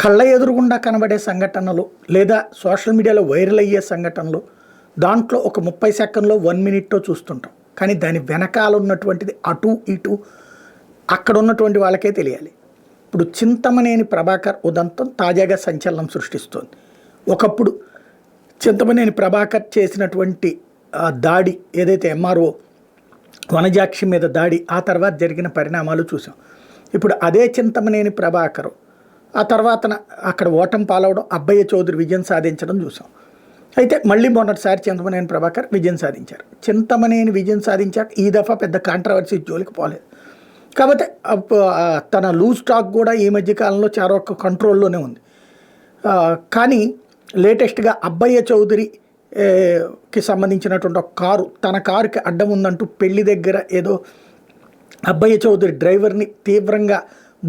కళ్ళ ఎదురుగుండా కనబడే సంఘటనలు లేదా సోషల్ మీడియాలో వైరల్ అయ్యే సంఘటనలు దాంట్లో ఒక 30 సెకండ్లో 1 మినిట్తో చూస్తుంటాం. కానీ దాని వెనకాల ఉన్నటువంటిది అటు ఇటు అక్కడ ఉన్నటువంటి వాళ్ళకే తెలియాలి. ఇప్పుడు చింతమనేని ప్రభాకర్ ఉదంతం తాజాగా సంచలనం సృష్టిస్తోంది. ఒకప్పుడు చింతమనేని ప్రభాకర్ చేసినటువంటి దాడి ఏదైతే ఎంఆర్ఓ వనజాక్షి మీద దాడి, ఆ తర్వాత జరిగిన పరిణామాలు చూసాం. ఇప్పుడు అదే చింతమనేని ప్రభాకర్ ఆ తర్వాత అక్కడ ఓటమి పాలవడం, అబ్బయ్య చౌదరి విజయం సాధించడం చూసాం. అయితే మళ్ళీ మొన్నటిసారి చింతమనేని ప్రభాకర్ విజయం సాధించారు. చింతమనేని విజయం సాధించాక ఈ దఫా పెద్ద కాంట్రవర్సీ జోలికి పోలేదు. కాకపోతే తన లూజ్ స్టాక్ కూడా ఈ మధ్యకాలంలో చాలా కంట్రోల్లోనే ఉంది. కానీ లేటెస్ట్గా అబ్బయ్య చౌదరికి సంబంధించినటువంటి ఒక కారు, తన కారుకి అడ్డం ఉందంటూ పెళ్లి దగ్గర ఏదో అబ్బయ్య చౌదరి డ్రైవర్ని తీవ్రంగా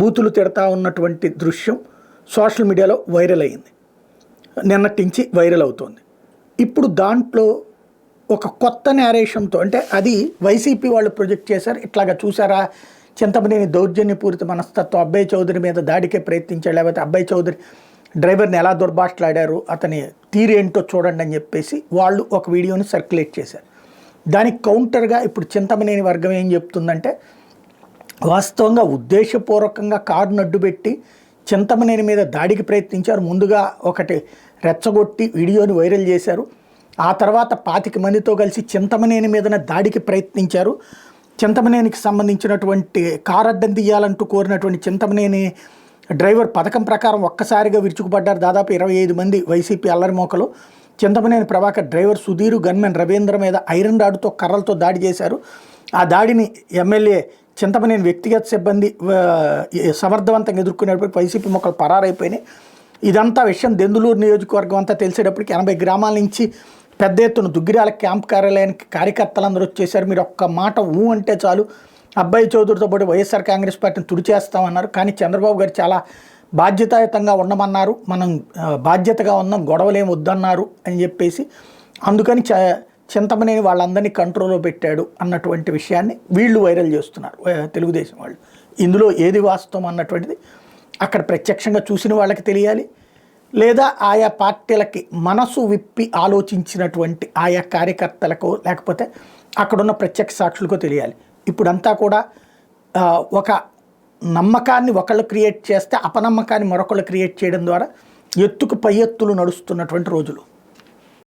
బూతులు తిడతా ఉన్నటువంటి దృశ్యం సోషల్ మీడియాలో వైరల్ అయింది. నిన్నటి నుంచి వైరల్ అవుతోంది. ఇప్పుడు దాంట్లో ఒక కొత్త నేరేషన్తో, అంటే అది వైసీపీ వాళ్ళు ప్రొజెక్ట్ చేశారు. ఇట్లాగా చూసారా, చింతమనేని దౌర్జన్యపూరిత మనస్తత్వం అబ్బయ్య చౌదరి మీద దాడికే ప్రయత్నించాడు, లేకపోతే అబ్బయ్య చౌదరి డ్రైవర్ని ఎలా దుర్భాషలాడారు, అతని తీరేంటో చూడండి అని చెప్పేసి వాళ్ళు ఒక వీడియోని సర్క్యులేట్ చేశారు. దానికి కౌంటర్గా ఇప్పుడు చింతమనేని వర్గం ఏం చెప్తుందంటే, వాస్తవంగా ఉద్దేశపూర్వకంగా కారును అడ్డుపెట్టి చింతమనేని మీద దాడికి ప్రయత్నించారు. ముందుగా ఒకటి రెచ్చగొట్టి వీడియోని వైరల్ చేశారు. ఆ తర్వాత 25 మందితో కలిసి చింతమనేని మీదనే దాడికి ప్రయత్నించారు. చింతమనేనికి సంబంధించినటువంటి కారు అడ్డం తీయాలంటూ కోరినటువంటి చింతమనేని డ్రైవర్ పథకం ప్రకారం ఒక్కసారిగా విరుచుకుపడ్డారు. దాదాపు 25 మంది వైసీపీ అల్లరిమోకలు. చింతమనేని ప్రభాకర్ డ్రైవర్ సుధీరు, గన్మెన్ రవీంద్ర మీద ఐరన్ రాడ్తో కర్రలతో దాడి చేశారు. ఆ దాడిని ఎమ్మెల్యే చింతమనేని వ్యక్తిగత సిబ్బంది సమర్థవంతంగా ఎదుర్కొనేటప్పటికి వైసీపీ మొక్కలు పరారైపోయినాయి. ఇదంతా విషయం దెందులూరు నియోజకవర్గం అంతా తెలిసేటప్పటికి 80 గ్రామాల నుంచి పెద్ద ఎత్తున దుగ్గిరాల క్యాంప్ కార్యాలయానికి కార్యకర్తలందరూ వచ్చేసారు. మీరు ఒక్క మాట అంటే చాలు అబ్బయ్య చౌదరితో పాటు వైఎస్ఆర్ కాంగ్రెస్ పార్టీని తుడిచేస్తామన్నారు. కానీ చంద్రబాబు గారు చాలా బాధ్యతాయుతంగా ఉండమన్నారు, మనం బాధ్యతగా ఉన్నాం, గొడవలేం వద్దన్నారు అని చెప్పేసి, అందుకని చింతమనేని వాళ్ళందరినీ కంట్రోల్లో పెట్టాడు అన్నటువంటి విషయాన్ని వీళ్ళు వైరల్ చేస్తున్నారు, తెలుగుదేశం వాళ్ళు. ఇందులో ఏది వాస్తవం అన్నటువంటిది అక్కడ ప్రత్యక్షంగా చూసిన వాళ్ళకి తెలియాలి, లేదా ఆయా పార్టీలకి మనసు విప్పి ఆలోచించినటువంటి ఆయా కార్యకర్తలకు, లేకపోతే అక్కడున్న ప్రత్యక్ష సాక్షులకో తెలియాలి. ఇప్పుడంతా కూడా ఒక నమ్మకాన్ని ఒకళ్ళు క్రియేట్ చేస్తే అపనమ్మకాన్ని మరొకళ్ళు క్రియేట్ చేయడం ద్వారా ఎత్తుకు పై ఎత్తులు నడుస్తున్నటువంటి రోజులు.